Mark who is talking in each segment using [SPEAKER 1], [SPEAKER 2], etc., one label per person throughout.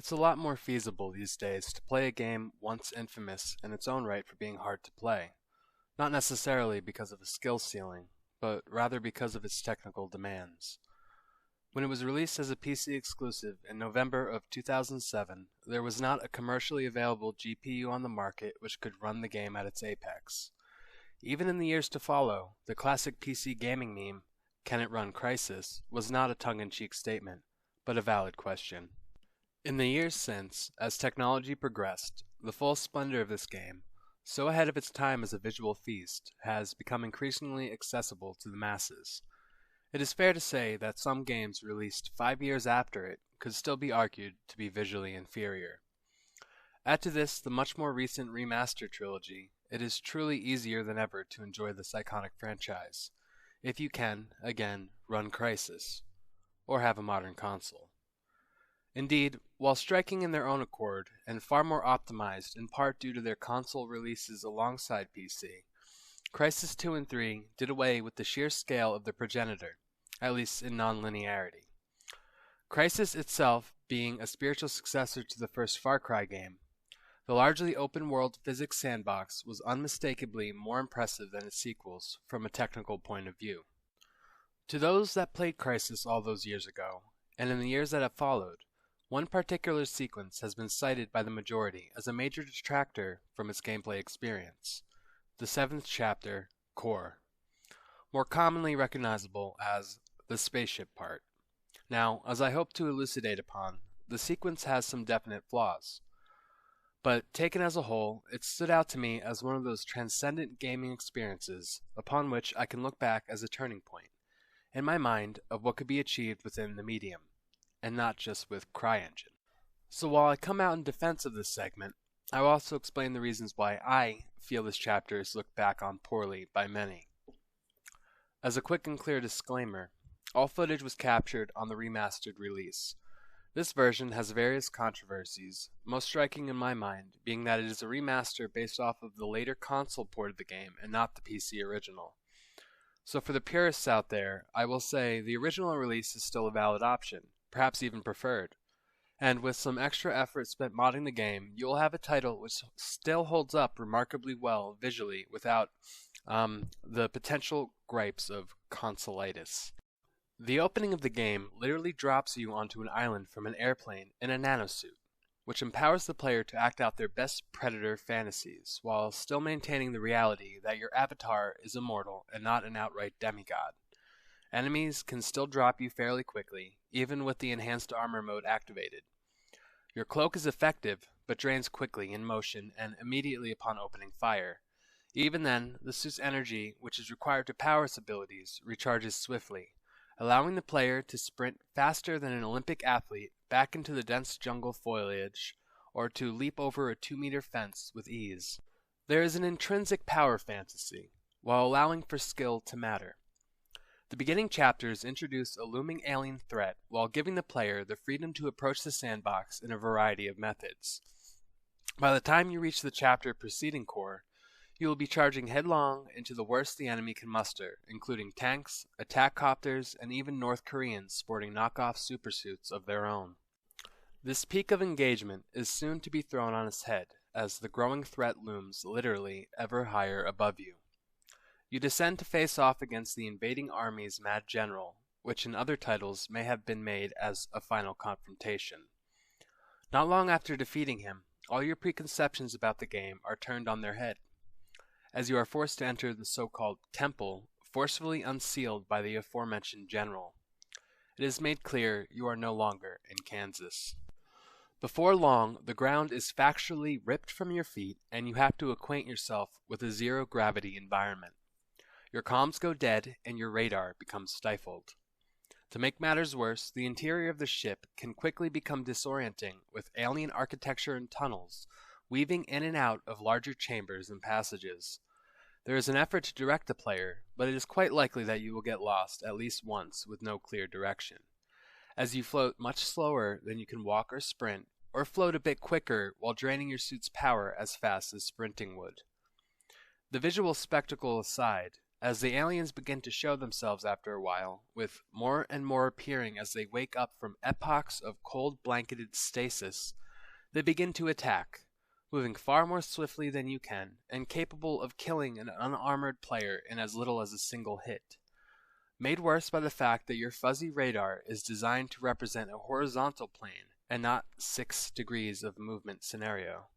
[SPEAKER 1] It's a lot more feasible these days to play a game once infamous in its own right for being hard to play, not necessarily because of a skill ceiling, but rather because of its technical demands. When it was released as a PC exclusive in November of 2007, there was not a commercially available GPU on the market which could run the game at its apex. Even in the years to follow, the classic PC gaming meme, "Can it run Crysis?" was not a tongue-in-cheek statement, but a valid question. In the years since, as technology progressed, the full splendor of this game, so ahead of its time as a visual feast, has become increasingly accessible to the masses. It is fair to say that some games released 5 years after it could still be argued to be visually inferior. Add to this the much more recent remaster trilogy, it is truly easier than ever to enjoy this iconic franchise, if you can, again, run Crysis, or have a modern console. Indeed, while striking in their own accord, and far more optimized in part due to their console releases alongside PC, Crysis 2 and 3 did away with the sheer scale of their progenitor, at least in non-linearity. Crysis itself being a spiritual successor to the first Far Cry game, the largely open-world physics sandbox was unmistakably more impressive than its sequels from a technical point of view. To those that played Crysis all those years ago, and in the years that have followed, one particular sequence has been cited by the majority as a major detractor from its gameplay experience: the 7th chapter, Core, more commonly recognizable as the spaceship part. Now, as I hope to elucidate upon, the sequence has some definite flaws, but taken as a whole, it stood out to me as one of those transcendent gaming experiences upon which I can look back as a turning point, in my mind, of what could be achieved within the medium, and not just with CryEngine. So while I come out in defense of this segment, I will also explain the reasons why I feel this chapter is looked back on poorly by many. As a quick and clear disclaimer, all footage was captured on the remastered release. This version has various controversies, most striking in my mind being that it is a remaster based off of the later console port of the game and not the PC original. So for the purists out there, I will say the original release is still a valid option, perhaps even preferred. And with some extra effort spent modding the game, you will have a title which still holds up remarkably well visually without the potential gripes of consolitis. The opening of the game literally drops you onto an island from an airplane in a nanosuit, which empowers the player to act out their best Predator fantasies, while still maintaining the reality that your avatar is immortal and not an outright demigod. Enemies can still drop you fairly quickly, even with the enhanced armor mode activated. Your cloak is effective, but drains quickly in motion and immediately upon opening fire. Even then, the suit's energy, which is required to power its abilities, recharges swiftly, allowing the player to sprint faster than an Olympic athlete back into the dense jungle foliage, or to leap over a 2-meter fence with ease. There is an intrinsic power fantasy, while allowing for skill to matter. The beginning chapters introduce a looming alien threat while giving the player the freedom to approach the sandbox in a variety of methods. By the time you reach the chapter preceding Core, you will be charging headlong into the worst the enemy can muster, including tanks, attack copters, and even North Koreans sporting knockoff supersuits of their own. This peak of engagement is soon to be thrown on its head, as the growing threat looms literally ever higher above you. You descend to face off against the invading army's mad general, which in other titles may have been made as a final confrontation. Not long after defeating him, all your preconceptions about the game are turned on their head, as you are forced to enter the so-called temple, forcefully unsealed by the aforementioned general. It is made clear you are no longer in Kansas. Before long, the ground is factually ripped from your feet, and you have to acquaint yourself with a zero-gravity environment. Your comms go dead, and your radar becomes stifled. To make matters worse, the interior of the ship can quickly become disorienting, with alien architecture and tunnels, weaving in and out of larger chambers and passages. There is an effort to direct the player, but it is quite likely that you will get lost at least once with no clear direction, as you float much slower than you can walk or sprint, or float a bit quicker while draining your suit's power as fast as sprinting would. The visual spectacle aside, as the aliens begin to show themselves after a while, with more and more appearing as they wake up from epochs of cold-blanketed stasis, they begin to attack, moving far more swiftly than you can, and capable of killing an unarmored player in as little as a single hit. Made worse by the fact that your fuzzy radar is designed to represent a horizontal plane and not 6 degrees of movement scenario.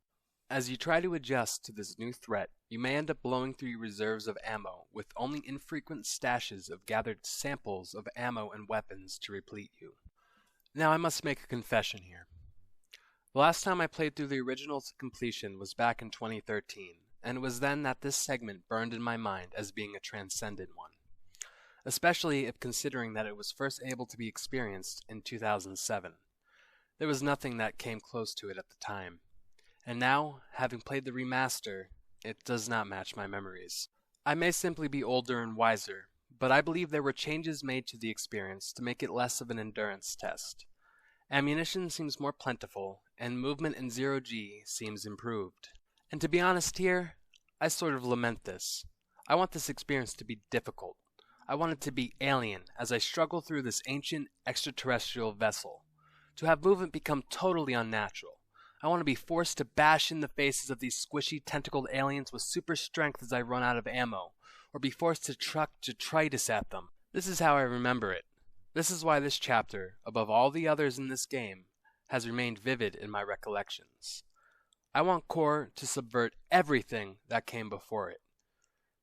[SPEAKER 1] As you try to adjust to this new threat, you may end up blowing through your reserves of ammo with only infrequent stashes of gathered samples of ammo and weapons to replete you. Now I must make a confession here. The last time I played through the original to completion was back in 2013, and it was then that this segment burned in my mind as being a transcendent one, especially if considering that it was first able to be experienced in 2007. There was nothing that came close to it at the time, and now, having played the remaster, it does not match my memories. I may simply be older and wiser, but I believe there were changes made to the experience to make it less of an endurance test. Ammunition seems more plentiful, and movement in 0G seems improved. And to be honest here, I sort of lament this. I want this experience to be difficult. I want it to be alien as I struggle through this ancient extraterrestrial vessel. To have movement become totally unnatural. I want to be forced to bash in the faces of these squishy tentacled aliens with super strength as I run out of ammo, or be forced to truck detritus at them. This is how I remember it. This is why this chapter, above all the others in this game, has remained vivid in my recollections. I want Core to subvert everything that came before it.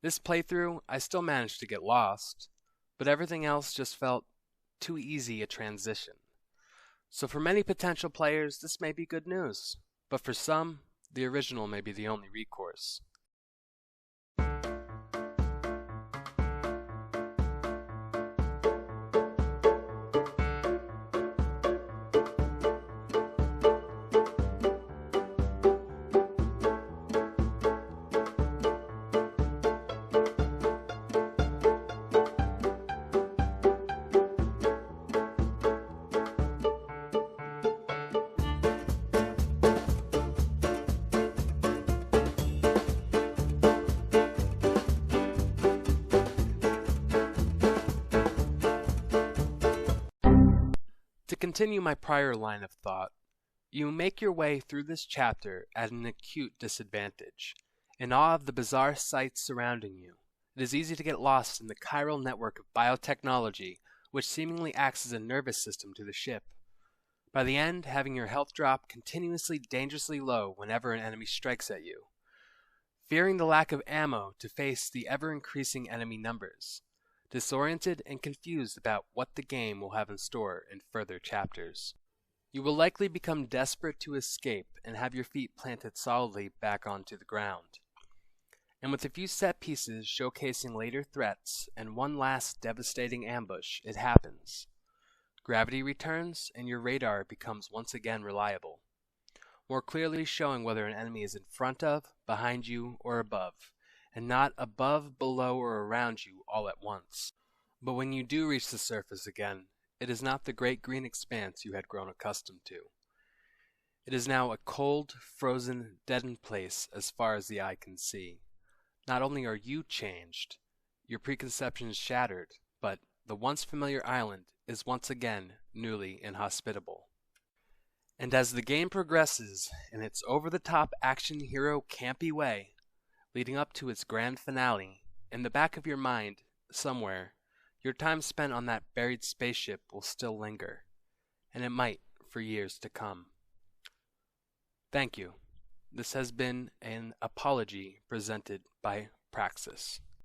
[SPEAKER 1] This playthrough, I still managed to get lost, but everything else just felt too easy a transition. So for many potential players, this may be good news, but for some, the original may be the only recourse. To continue my prior line of thought, you make your way through this chapter at an acute disadvantage, in awe of the bizarre sights surrounding you. It is easy to get lost in the chiral network of biotechnology, which seemingly acts as a nervous system to the ship. By the end, having your health drop continuously dangerously low whenever an enemy strikes at you. Fearing the lack of ammo to face the ever-increasing enemy numbers. Disoriented and confused about what the game will have in store in further chapters. You will likely become desperate to escape and have your feet planted solidly back onto the ground. And with a few set pieces showcasing later threats and one last devastating ambush, it happens. Gravity returns and your radar becomes once again reliable, more clearly showing whether an enemy is in front of, behind you, or above, and not above, below, or around you all at once. But when you do reach the surface again, it is not the great green expanse you had grown accustomed to. It is now a cold, frozen, deadened place as far as the eye can see. Not only are you changed, your preconceptions shattered, but the once familiar island is once again newly inhospitable. And as the game progresses in its over-the-top action hero campy way, leading up to its grand finale, in the back of your mind, somewhere, your time spent on that buried spaceship will still linger, and it might for years to come. Thank you. This has been an apology presented by Crysis.